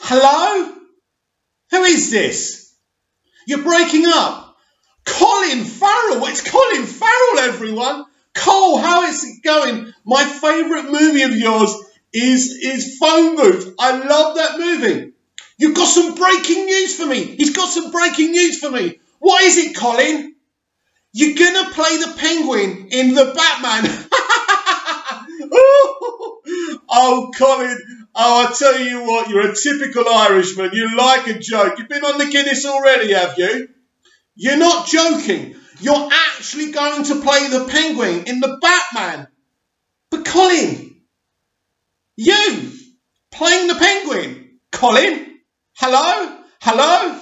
Hello? Who is this? You're breaking up. Colin Farrell. It's Colin Farrell, everyone. Cole, how is it going? My favourite movie of yours is Phone Booth. I love that movie. You've got some breaking news for me. He's got some breaking news for me. What is it, Colin? You're going to play the Penguin in the Batman. Oh, Colin. Oh, I tell you what, you're a typical Irishman. You like a joke. You've been on the Guinness already, have you? You're not joking. You're actually going to play the Penguin in the Batman. But Colin, you playing the Penguin? Colin? Hello? Hello?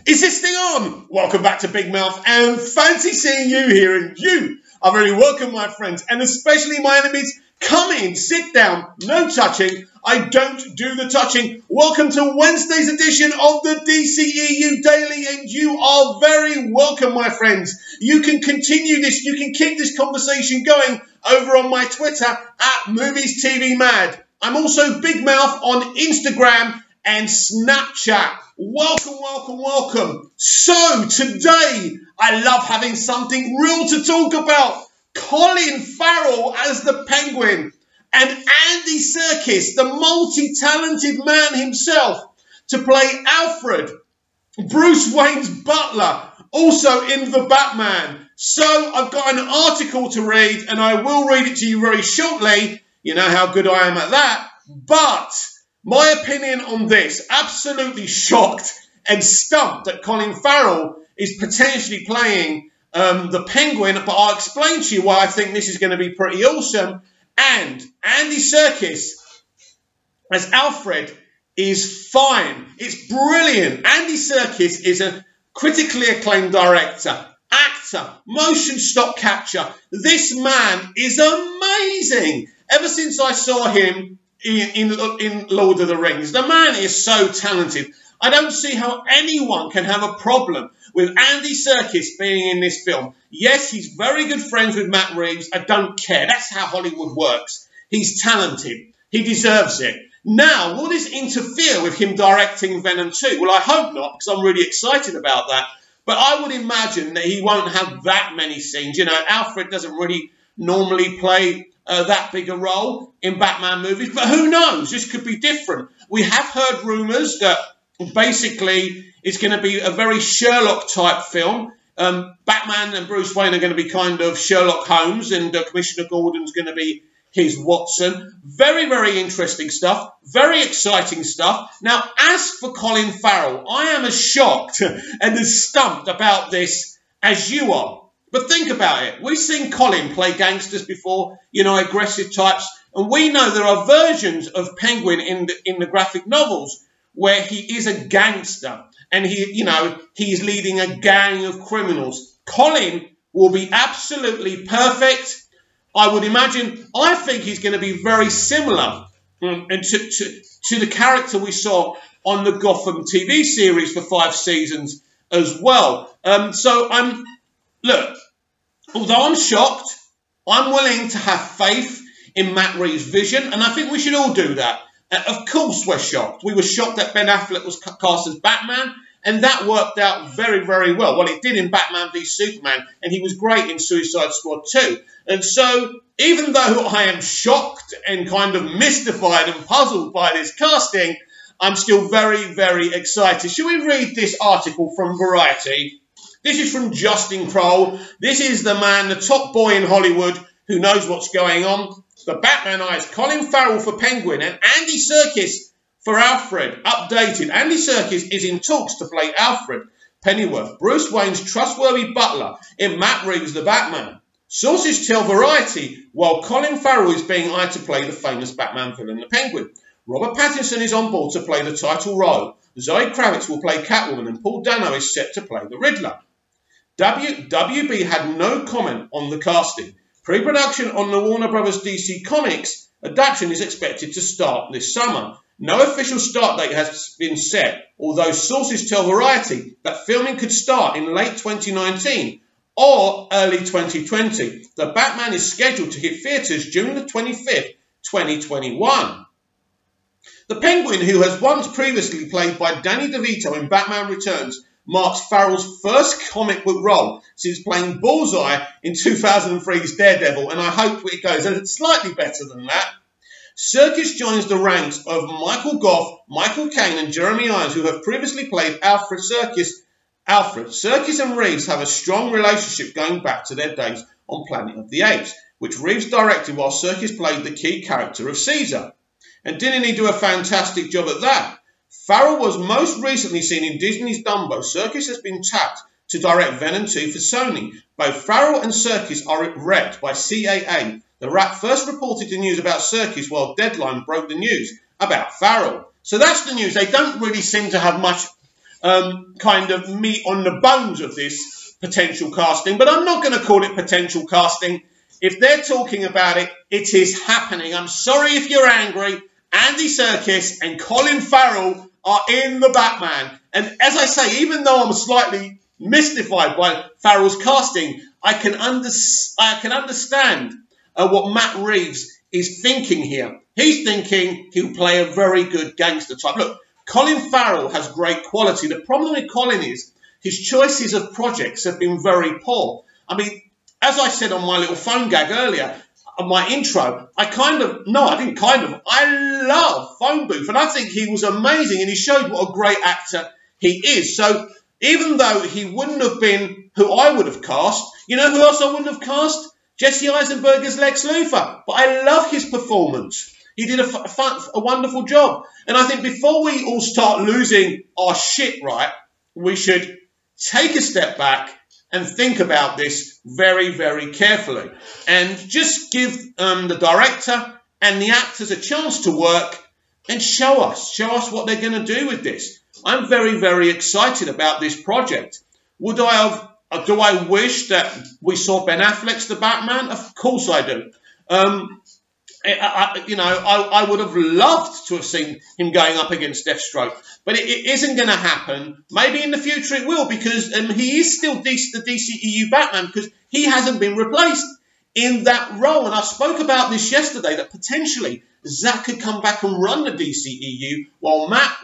Is this thing on? Welcome back to Big Mouth, and fancy seeing you here, and you are very welcome, my friends, and especially my enemies. Come in, sit down, no touching. I don't do the touching. Welcome to Wednesday's edition of the dceu Daily, and you are very welcome, my friends. You can continue this, you can keep this conversation going over on my Twitter at Movies TV Mad. I'm also Big Mouth on Instagram and Snapchat. Welcome, welcome, welcome. So today, I love having something real to talk about. Colin Farrell as the Penguin and Andy Serkis, the multi-talented man himself, to play Alfred, Bruce Wayne's butler, also in the Batman. So I've got an article to read, and I will read it to you very shortly. You know how good I am at that. But my opinion on this, absolutely shocked and stumped that Colin Farrell is potentially playing the Penguin, but I'll explain to you why I think this is going to be pretty awesome. And Andy Serkis as Alfred is fine. It's brilliant. Andy Serkis is a critically acclaimed director, actor, motion stop capture. This man is amazing. Ever since I saw him in Lord of the Rings, the man is so talented. I don't see how anyone can have a problem with Andy Serkis being in this film. Yes, he's very good friends with Matt Reeves. I don't care. That's how Hollywood works. He's talented. He deserves it. Now, will this interfere with him directing Venom 2? Well, I hope not, because I'm really excited about that. But I would imagine that he won't have that many scenes. You know, Alfred doesn't really normally play that big a role in Batman movies. But who knows? This could be different. We have heard rumours that basically it's going to be a very Sherlock-type film. Batman and Bruce Wayne are going to be kind of Sherlock Holmes, and Commissioner Gordon's going to be his Watson. Very, very interesting stuff. Very exciting stuff. Now, as for Colin Farrell, I am as shocked and as stumped about this as you are. But think about it. We've seen Colin play gangsters before, you know, aggressive types. And we know there are versions of Penguin in the graphic novels where he is a gangster and he's leading a gang of criminals. Colin will be absolutely perfect. I would imagine, I think he's going to be very similar to the character we saw on the Gotham TV series for 5 seasons as well. Look, although I'm shocked, I'm willing to have faith in Matt Reeves' vision, and I think we should all do that. Of course we're shocked. We were shocked that Ben Affleck was cast as Batman, and that worked out very, very well. Well, it did in Batman v Superman, and he was great in Suicide Squad 2. And so, even though I am shocked and kind of mystified and puzzled by this casting, I'm still very, very excited. Shall we read this article from Variety? This is from Justin Kroll. This is the man, the top boy in Hollywood, who knows what's going on. The Batman eyes Colin Farrell for Penguin and Andy Serkis for Alfred. Updated. Andy Serkis is in talks to play Alfred Pennyworth, Bruce Wayne's trustworthy butler in Matt Reeves' The Batman. Sources tell Variety, while Colin Farrell is being eyed to play the famous Batman villain, the Penguin. Robert Pattinson is on board to play the title role. Zoe Kravitz will play Catwoman, and Paul Dano is set to play the Riddler. WB had no comment on the casting. Pre-production on the Warner Bros. DC Comics adaptation is expected to start this summer. No official start date has been set, although sources tell Variety that filming could start in late 2019 or early 2020. The Batman is scheduled to hit theatres June the 25th, 2021. The Penguin, who has once previously played by Danny DeVito in Batman Returns, marks Farrell's first comic book role since playing Bullseye in 2003's Daredevil, and I hope it goes slightly better than that. Serkis joins the ranks of Michael Gough, Michael Caine and Jeremy Irons, who have previously played Alfred Serkis. Serkis and Reeves have a strong relationship going back to their days on Planet of the Apes, which Reeves directed while Serkis played the key character of Caesar. And didn't he do a fantastic job at that? Farrell was most recently seen in Disney's Dumbo. Serkis has been tapped to direct Venom 2 for Sony. Both Farrell and Serkis are repped by CAA. The Wrap first reported the news about Serkis while Deadline broke the news about Farrell. So that's the news. They don't really seem to have much kind of meat on the bones of this potential casting, but I'm not going to call it potential casting. If they're talking about it, it is happening. I'm sorry if you're angry. Andy Serkis and Colin Farrell are in the Batman. And as I say, even though I'm slightly mystified by Farrell's casting, I can understand what Matt Reeves is thinking here. He's thinking he'll play a very good gangster type. Look, Colin Farrell has great quality. The problem with Colin is his choices of projects have been very poor. I mean, as I said on my little phone gag earlier, on my intro, I love Phone Booth, and I think he was amazing, and he showed what a great actor he is. So even though he wouldn't have been who I would have cast, you know who else I wouldn't have cast? Jesse Eisenberg as Lex Luthor. But I love his performance. He did a wonderful job. And I think before we all start losing our shit, right, we should take a step back and think about this very, very carefully. And just give the director and the actors a chance to work and show us what they're going to do with this. I'm very, very excited about this project. Do I wish that we saw Ben Affleck's The Batman? Of course I do. I would have loved to have seen him going up against Deathstroke, but it isn't going to happen. Maybe in the future it will, because he is still the DCEU Batman, because he hasn't been replaced in that role. And I spoke about this yesterday, that potentially Zack could come back and run the DCEU while Matt,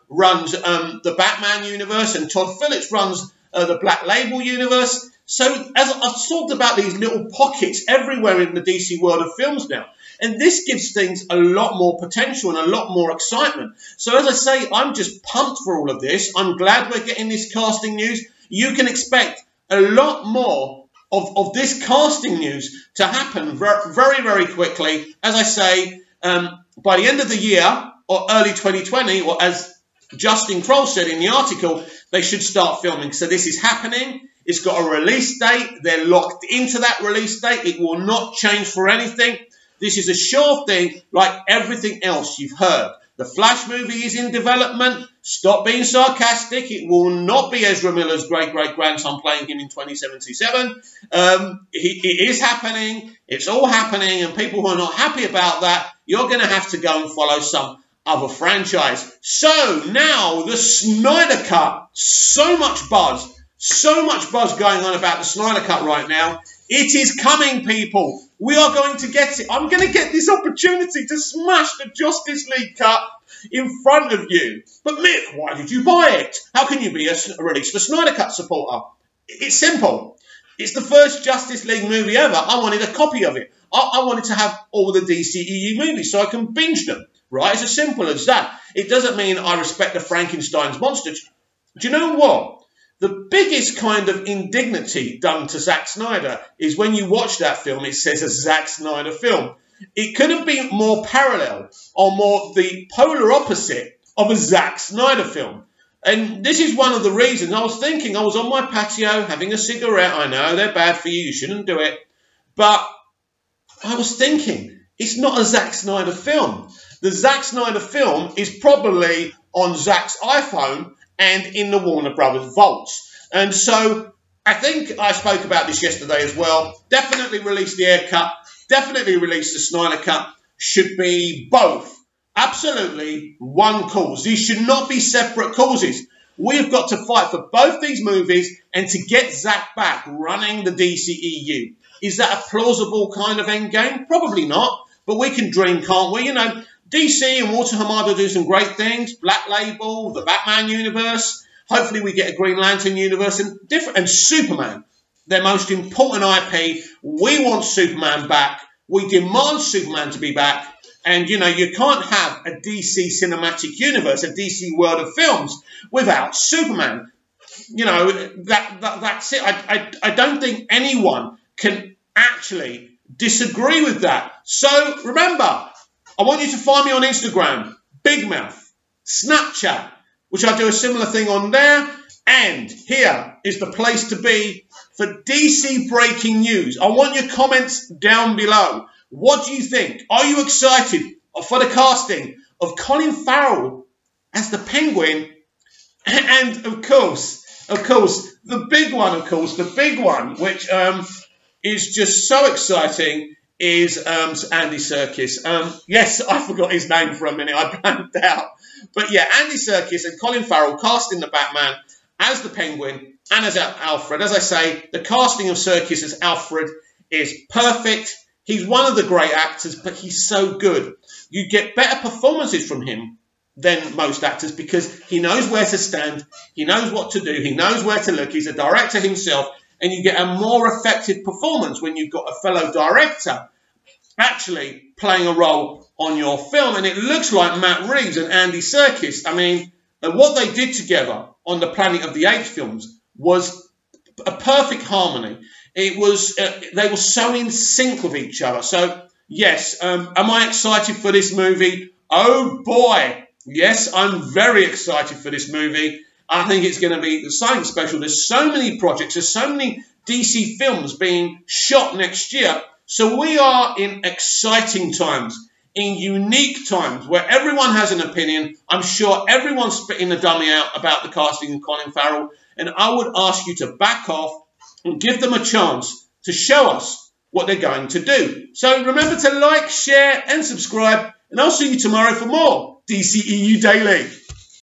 runs the Batman universe and Todd Phillips runs the Black Label universe. So as I've talked about these little pockets everywhere in the DC world of films now, and this gives things a lot more potential and a lot more excitement. So as I say, I'm just pumped for all of this. I'm glad we're getting this casting news. You can expect a lot more of this casting news to happen very, very quickly. As I say, by the end of the year or early 2020, or as Justin Kroll said in the article, they should start filming. So this is happening. It's got a release date. They're locked into that release date. It will not change for anything. This is a sure thing, like everything else you've heard. The Flash movie is in development. Stop being sarcastic. It will not be Ezra Miller's great-great-grandson playing him in 2077. It is happening. It's all happening. And people who are not happy about that, you're going to have to go and follow some other franchise. So now the Snyder Cut. So much buzz going on about the Snyder Cut right now. It is coming, people. We are going to get it. I'm going to get this opportunity to smash the Justice League cut in front of you. But Mick, why did you buy it? How can you be a Release the Snyder Cut supporter? It's simple. It's the first Justice League movie ever. I wanted a copy of it. I wanted to have all the DCEU movies so I can binge them. Right? It's as simple as that. It doesn't mean I respect the Frankenstein's monster. Do you know what? The biggest kind of indignity done to Zack Snyder is when you watch that film, it says a Zack Snyder film. It could have been more parallel or more the polar opposite of a Zack Snyder film. And this is one of the reasons I was thinking. I was on my patio having a cigarette. I know they're bad for you. You shouldn't do it. But I was thinking, it's not a Zack Snyder film. The Zack Snyder film is probably on Zack's iPhone and in the Warner Brothers vaults. And so I think I spoke about this yesterday as well. Definitely release the Air Cut. Definitely release the Snyder Cut. Should be both. Absolutely one cause. These should not be separate causes. We've got to fight for both these movies and to get Zack back running the DCEU. Is that a plausible kind of end game? Probably not. But we can dream, can't we? DC and Walter Hamada do some great things. Black Label, the Batman universe. Hopefully we get a Green Lantern universe and Superman, their most important IP. We want Superman back. We demand Superman to be back. And, you know, you can't have a DC cinematic universe, a DC world of films without Superman. You know, that's it. I don't think anyone can actually disagree with that. So remember, I want you to find me on Instagram, Big Mouth, Snapchat, which I do a similar thing on there. And here is the place to be for DC breaking news. I want your comments down below. What do you think? Are you excited for the casting of Colin Farrell as the Penguin? And of course, the big one, which is just so exciting, is Andy Serkis. Yes, I forgot his name for a minute. I blanked out. But yeah, Andy Serkis and Colin Farrell casting the Batman as the Penguin and as Alfred. As I say, the casting of Serkis as Alfred is perfect. He's one of the great actors, but he's so good. You get better performances from him than most actors because he knows where to stand, he knows what to do, he knows where to look, he's a director himself, and you get a more effective performance when you've got a fellow director actually playing a role on your film. And it looks like Matt Reeves and Andy Serkis, I mean, what they did together on the Planet of the Apes films was a perfect harmony. It was, they were so in sync with each other. So, yes, am I excited for this movie? Oh, boy. Yes, I'm very excited for this movie. I think it's going to be something special. There's so many projects. There's so many DC films being shot next year. So we are in exciting times, in unique times, where everyone has an opinion. I'm sure everyone's spitting the dummy out about the casting of Colin Farrell. And I would ask you to back off and give them a chance to show us what they're going to do. So remember to like, share, and subscribe. And I'll see you tomorrow for more DCEU Daily.